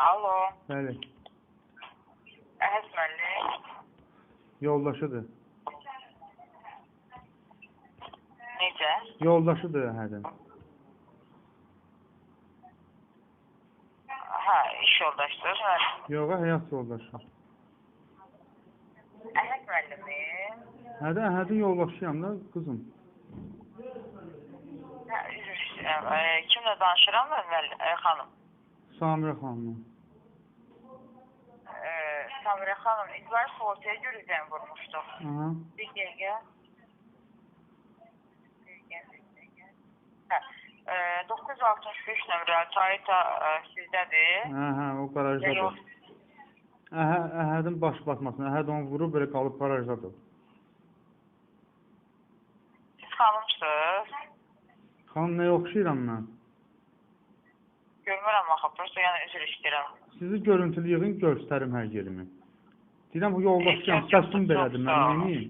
Alo. Bəli. Əhəd müəllim. Yoldaşıdır. Necə? Yoldaşıdır Əhədin. Hə, iş yoldaşdır. Hə. Yox, həyat yoldaşı. Əhəd müəllimi. Əhədin yoldaşıyam da qızım. Hə, üzr istəyirəm. Kimlə danışıram müəllim, xanım? Samirə xanımla. Samirə xanım, İlber Forte'ye görə zəng vurmuşduq. Aha. Bir dəqiqə. Hə, 965 nömrəli Toyota sizdədir. Hə, o qarajdadır. Əhədin baş batmasın. Əhəd onu vurub, belə qalıb qarajdadır. Siz xanımsınız? Xanım, nəyə oxşayıram mən? Görmürəm axı, prosta yəni üzr istəyirəm. Sizi görüntülü yığın, göstərim hər yerimi. Deyirəm, bu yoldaşıyam, səsim belədir, mən neyim?